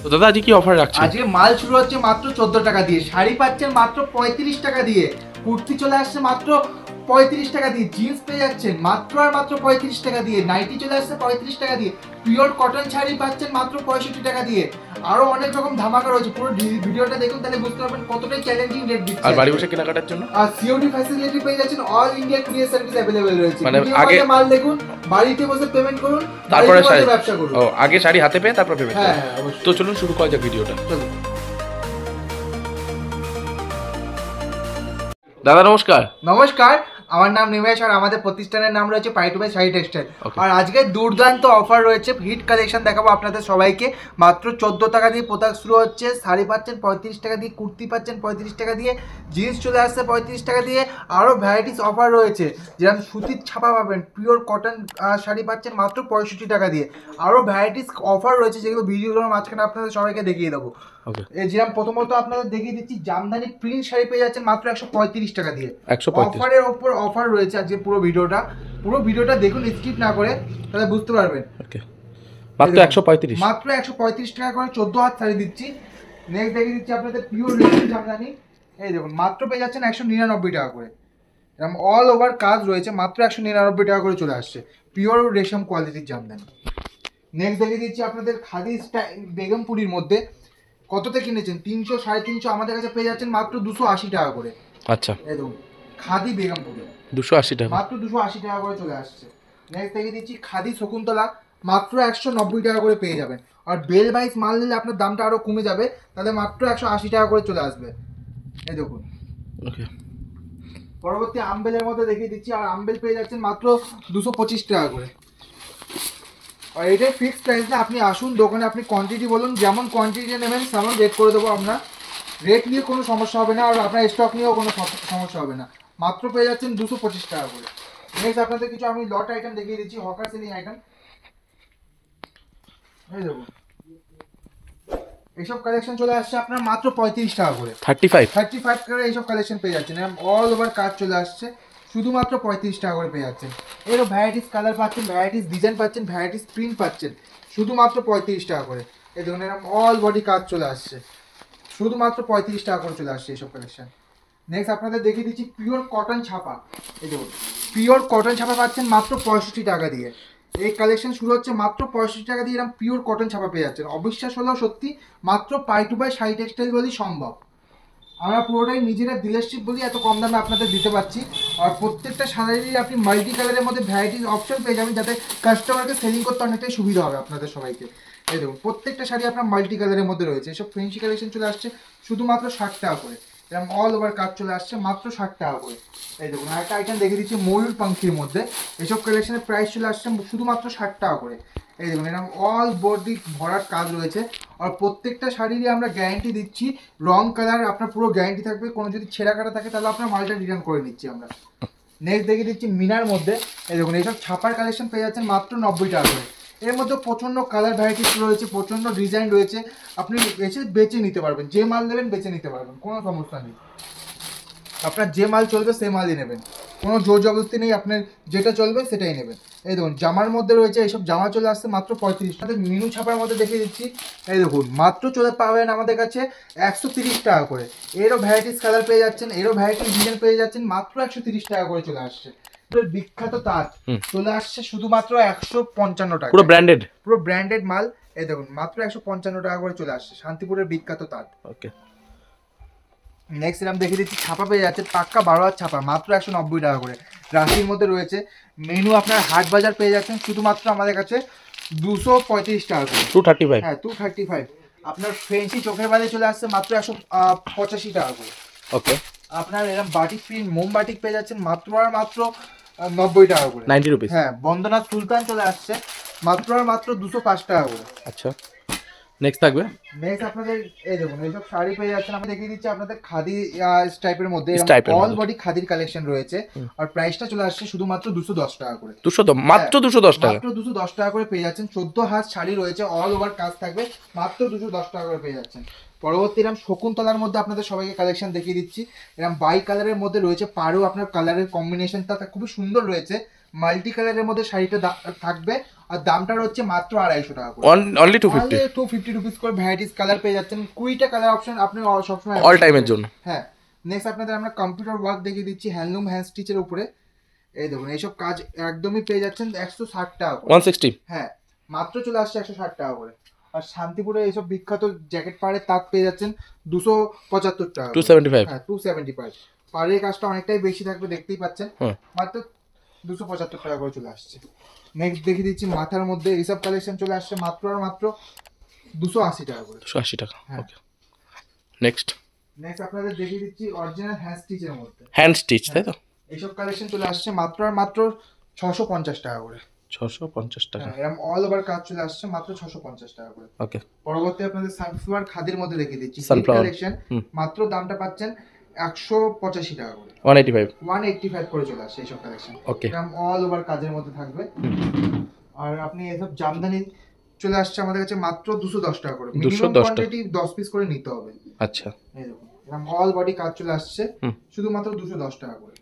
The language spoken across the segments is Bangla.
তো দাদা আজকে কি অফার রাখছে? আজকে মাল শুরু হচ্ছে মাত্র 14 টাকা দিয়ে, শাড়ি পাচ্ছেন মাত্র 35 টাকা দিয়ে, কুর্তি চলে আসছে মাত্র 35 টাকা দিয়ে, জিন্স পেয়ে যাচ্ছেন মাত্র আর মাত্র 35 টাকা দিয়ে, নাইটি চলে আসছে 35 টাকা দিয়ে, পিওর কটন শাড়ি পাচ্ছেন মাত্র 65 টাকা দিয়ে। আরো অনেক রকম ধামাকা রয়েছে, পুরো ভিডিওটা দেখুন তাহলে বুঝতে পারবেন কতটাই চ্যালেঞ্জিং রেট দিচ্ছে। আর বাড়ি বসে কেনাকাটার জন্য আর সিওডি ফ্যাসিলিটি পেয়ে যাচ্ছেন, all India courier service available রয়েছে। মানে আগে মাল দেখুন, বাড়িতে বসে পেমেন্ট করুন, তারপরে শাড়ি ব্যবসা করুন। ও আগে শাড়ি হাতে পেয়ে তারপর পেমেন্ট। হ্যাঁ অবশ্যই। তো চলুন শুরু করা যাক ভিডিওটা। চলুন। দাদা নমস্কার। নমস্কার, আমার নাম নিমেশ আর আমাদের প্রতিষ্ঠানের নাম রয়েছে পাই টু বাই শাড়ি টেক্সটাইল। আর আজকে দুর্দান্ত অফার রয়েছে, হিট কালেকশন দেখাবো আপনাদের সবাইকে। মাত্র 14 টাকা দিয়ে পোশাক শুরু হচ্ছে, শাড়ি পাচ্ছেন 35 টাকা দিয়ে, কুর্তি পাচ্ছেন 35 টাকা দিয়ে, জিন্স চলে আসছে 35 টাকা দিয়ে। আরও ভ্যারাইটিস অফার রয়েছে, যেরকম সুতির ছাপা পাবেন, পিওর কটন শাড়ি পাচ্ছেন মাত্র 65 টাকা দিয়ে। আরও ভ্যারাইটিস অফার রয়েছে যেগুলো ভিডিওগুলোর মাঝখানে আপনাদের সবাইকে দেখিয়ে দেবো। যেরকম প্রথমত আপনাদের দেখিয়ে দিচ্ছি, জামদানি প্রিন্ট শাড়ি পেয়ে যাচ্ছেন মাত্র 135 টাকা দিয়ে। অফারের ওপর অফার রয়েছে আজকে। পুরো ভিডিওটা দেখুন, স্কিপ না করে, তাহলে বুঝতে পারবেন। মাত্র 135 টাকা করে 14 হাত শাড়ি দিচ্ছি। নেক্সট দেখিয়ে দিচ্ছি আপনাদের পিওর রেশম জামদানি। এই দেখুন মাত্র পেয়ে যাচ্ছেন 199 টাকা করে। এরকম অল ওভার কাজ রয়েছে, মাত্র 199 টাকা করে চলে আসছে, পিওর রেশম কোয়ালিটির জামদানি। নেক্সট দেখিয়ে দিচ্ছি আপনাদের খাদি বেগমপুরির মধ্যে। কততে কিনেছেন? 300 350, আমাদের কাছে পেয়ে যাচ্ছেন মাত্র 280 টাকা করে। আচ্ছা, এই দেখুন খাদি বেগমপুরি 280 টাকা, মাত্র 280 টাকা করে চলে আসছে। নেক্সট দেখিয়ে দিচ্ছি খাদি শকুন্তলা, মাত্র 190 টাকা করে পেয়ে যাবেন। আর বেল বাইস মাল নিলে আপনার দামটা আরো কমে যাবে, তাহলে মাত্র 180 টাকা করে চলে আসবে। এই দেখুন। ওকে, পরবর্তী আমবেলের মধ্যে দেখিয়ে দিচ্ছি, আর আমবেল পেয়ে যাচ্ছেন মাত্র 225 টাকা করে। আর এটাই ফিক্সড প্রাইস না, আপনি আসুন দোকানে, আপনি কোয়ান্টিটি বলুন, যেমন কোয়ান্টিটি নেবেন তেমন রেট করে দেবো আমরা। রেট নিয়ে কোনো সমস্যা হবে না, আর আপনার স্টক নিয়েও কোনো সমস্যা হবে না। মাত্র পেয়ে যাচ্ছেন 225 টাকা করে। নেক্সট আপনাদের কিছু আমি লট আইটেম দেখিয়ে দিচ্ছি, হকার সেলিং আইটেম। এই দেখুন এইসব কালেকশন চলে আসছে আপনার মাত্র 35 টাকা করে। 35 করে এইসব কালেকশন পেয়ে যাচ্ছেন, অল ওভার কাজ চলে আসছে, শুধুমাত্র 35 টাকা করে পেয়ে যাচ্ছেন। এরও ভ্যারাইটিস কালার পাচ্ছেন, ভ্যারাইটিস ডিজাইন পাচ্ছেন, ভ্যারাইটিস প্রিন্ট পাচ্ছেন, শুধুমাত্র 35 টাকা করে। এই দেখুন এরকম অল বডি কাজ চলে আসছে, শুধুমাত্র 35 টাকা করে চলে আসছে এইসব কালেকশন। নেক্সট আপনাদের দেখিয়ে দিচ্ছি পিওর কটন ছাপা। এই দেখুন পিওর কটন ছাপা পাচ্ছেন মাত্র 65 টাকা দিয়ে। এই কালেকশন শুরু হচ্ছে মাত্র 65 টাকা দিয়ে, এরকম পিওর কটন ছাপা পেয়ে যাচ্ছেন। অবিশ্বাস হলেও সত্যি, মাত্র পাই টু বাই শাড়ি টেক্সটাইল বলেই সম্ভব। আমরা পুরোটাই নিজেরা ডিলারশিপ বলি এত কম দামে আপনাদের দিতে পারছি। আর প্রত্যেকটা শাড়িরই আপনি মাল্টি কালারের মধ্যে ভ্যারাইটিস অপশন পেয়ে যাবেন, যাতে কাস্টমারকে সেলিং করতে অনেকটাই সুবিধা হবে আপনাদের সবাইকে। এই দেখুন প্রত্যেকটা শাড়ি আপনার মাল্টি কালারের মধ্যে রয়েছে। এসব ফ্রেন্সি কালেকশন চলে আসছে শুধুমাত্র 60 টাকা করে। এরকম অল ওভার কাজ চলে আসছে মাত্র 60 টাকা করে। এই দেখুন আরেকটা আইটেম দেখে দিচ্ছি ময়ূর পাঙ্খির মধ্যে। এসব কালেকশনের প্রাইস চলে আসছে শুধুমাত্র 60 টাকা করে। এই দেখুন এরকম অল বডি ভরাট কাজ রয়েছে। আর প্রত্যেকটা শাড়িরই আমরা গ্যারান্টি দিচ্ছি, রং কালার আপনার পুরো গ্যারান্টি থাকবে। কোনো যদি ছেঁড়া কাটা থাকে তাহলে আপনার মালটা রিটার্ন করে নিচ্ছি আমরা। নেক্সট দেখে দিচ্ছি মিনার মধ্যে। এই দেখুন এইসব ছাপার কালেকশন পেয়ে যাচ্ছেন মাত্র 90 টাকা করে। এর মধ্যে প্রচণ্ড কালার ভ্যারাইটিস রয়েছে, প্রচণ্ড ডিজাইন রয়েছে, আপনি এসে বেছে নিতে পারবেন, যে মাল নেবেন বেছে নিতে পারবেন, কোনো সমস্যা নেই। আপনার যে মাল চলবে সেই মালই নেবেন, কোনো জোর জবরদস্তি নেই, আপনার যেটা চলবে সেটাই নেবেন। এই দেখুন জামার মধ্যে রয়েছে, এইসব জামা চলে আসছে মাত্র 35 টাকা। মিনু ছাপার মধ্যে দেখিয়ে দিচ্ছি। এই দেখুন মাত্র চলে পাবেন আমাদের কাছে 130 টাকা করে। এরও ভ্যারাইটিস কালার পেয়ে যাচ্ছেন, এরও ভ্যারাইটিস ডিজাইন পেয়ে যাচ্ছেন, মাত্র 130 টাকা করে চলে আসছে। বিখ্যাত তাঁত চলে আসছে শুধুমাত্র 155 টাকা, পুরো ব্র্যান্ডেড মাল। এই দেখুন মাত্র 155 টাকা করে চলে আসছে, শান্তিপুরের বিখ্যাত তাঁত। ওকে, নেক্সট এরকম দেখে দিচ্ছি ছাপা পেয়ে যাচ্ছে, পাক্কা 12 হাত ছাপা, মাত্র 190 টাকা করে। রাশির মধ্যে রয়েছে। মেনু আপনার হাট বাজার পেয়ে যাচ্ছেন শুধুমাত্র আমাদের কাছে 235 টাকা করে। 235, হ্যাঁ 235। আপনার ফ্রেন্সি চোখের বালি চলে আসছে মাত্র 185 টাকা করে। ওকে, আপনার এরকম বাটিক প্রিন্ট মোম বাটিক পেয়ে যাচ্ছেন মাত্র আর মাত্র 90 টাকা করে, 90 রুপিস। হ্যাঁ বন্দনা সুলতান চলে আসছে মাত্র আর মাত্র 205 টাকা করে। আচ্ছা, নেক্সট থাকবে। নেক্সট আপনাদের এই দেখুন এইসব শাড়ি পেয়ে যাচ্ছেন, আমি দেখিয়ে দিচ্ছি আপনাদের খাদি টাইপের মধ্যে। অল বডি খাদির কালেকশন রয়েছে। আর প্রাইসটা চলে আসছে শুধুমাত্র 210 টাকা করে। মাত্র 210 টাকা, মাত্র 210 টাকা করে পেয়ে যাচ্ছেন। 14 হাত শাড়ি রয়েছে, অল ওভার কাজ থাকবে, মাত্র 210 টাকা করে পেয়ে যাচ্ছেন। পরবর্তী এরকম শকুন্তলার মধ্যে আপনাদের সবাইকে কালেকশন দেখিয়ে দিচ্ছি। এরকম বাই কালারের মধ্যে রয়েছে, পাড়ও আপনার কালারের কম্বিনেশনটা খুবই সুন্দর রয়েছে, মাল্টি কালারের মধ্যে শাড়িটা থাকবে, আর দামটা হচ্ছে মাত্র 250 টাকা করে। অনলি 250 250 রুপিস করে ভ্যারাইটিস কালার পেয়ে যাচ্ছেন। 20টা কালার অপশন আপনি সবসময় অল টাইমের জন্য। হ্যাঁ। নেক্সট আপনাদের আমরা কম্পিউটার ওয়ার্ক দেখিয়ে দিচ্ছি হ্যান্ডলুম হ্যান্ড স্টিচের উপরে। এই দেখুন এইসব কাজ একদমই পেয়ে যাচ্ছেন 160 টাকা করে। 160। হ্যাঁ, মাত্র চলে আসছে 160 টাকা করে। আর শান্তিপুরে এইসব বিখ্যাত জ্যাকেট পাড়ের তাক পেয়ে যাচ্ছেন 275 টাকা, 275। হ্যাঁ 275। পাড়ের কাজটা অনেকটাই বেশি থাকবে, দেখতেই পাচ্ছেন। মাত্র 275 টাকা করে চলে আসছে। নেক্সট দেখিয়ে দিচ্ছি মাথার মধ্যে এইসব কালেকশন চলে আসছে মাত্র আর মাত্র 280 টাকা করে। 280 টাকা। হ্যাঁ। ওকে, নেক্সট আপনাদের দেখিয়ে দিচ্ছি অরিজিনাল হ্যান্ড স্টিচের মধ্যে। হ্যান্ড স্টিচ, তাই তো? এইসব কালেকশন চলে আসছে মাত্র আর মাত্র 650 টাকা করে। 650 টাকা। এরকম অল ওভার কাজ চলে আসছে মাত্র 650 টাকা করে। ওকে, পরবর্তী আপনাদের সানফ্লাওয়ার খাদির মধ্যে দেখিয়ে দিচ্ছি সানফ্লাওয়ার কালেকশন। মাত্র দামটা পাচ্ছেন 185 টাকা করে। 185 করে চলে আসছে এইসব কালেকশন। ওকে, এরকম অল ওভার কাজের মধ্যে থাকবে। আর আপনি এসব জামদানি চলে আসছে আমাদের কাছে মাত্র 210 টাকা করে। মিনিমাম কোয়ান্টিটি 10 পিস করে নিতে হবে। আচ্ছা, এই দেখুন এরকম অল বডি কাজ চলে আসছে শুধুমাত্র 210 টাকা করে।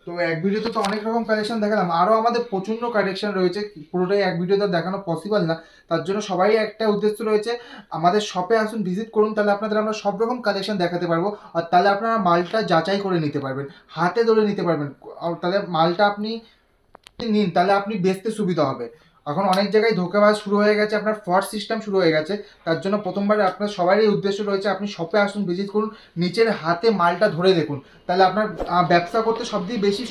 তো এক ভিডিওতে তো অনেক রকম কালেকশন দেখালাম, আরো আমাদের প্রচন্ড কালেকশন রয়েছে, পুরোটাই এক ভিডিওতে দেখানো পসিবল না। তার জন্য সবাই একটা উদ্দেশ্য রয়েছে, আমাদের শপে আসুন, ভিজিট করুন, তাহলে আপনাদের আমরা সব রকম কালেকশন দেখাতে পারবো। আর তাহলে আপনারা মালটা যাচাই করে নিতে পারবেন, হাতে ধরে নিতে পারবেন। আর তাহলে মালটা আপনি নিন, তাহলে আপনি বেচতে সুবিধা হবে। এখন অনেক জায়গায় ধোঁকাবাজ শুরু হয়ে গেছে, আপনার ফ্রড সিস্টেম শুরু হয়ে গেছে। তার জন্য প্রথমবার আপনার সবারই উদ্দেশ্য রয়েছে, আপনি শপে আসুন, ভিজিট করুন, নিচের হাতে মালটা ধরে দেখুন, তাহলে আপনার ব্যবসা করতে সবথেকে বেশি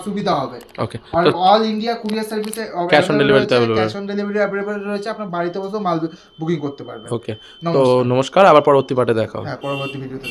সুবিধা হবে। ওকে, আর অল ইন্ডিয়া কুরিয়ার সার্ভিসে ক্যাশ অন ডেলিভারি অ্যাভেলেবল রয়েছে, আপনার বাড়িতে বসেও মাল বুকিং করতে পারবেন। ওকে, তো নমস্কার, আবার পরবর্তী পার্টে দেখা হবে। হ্যাঁ, পরবর্তী ভিডিওতে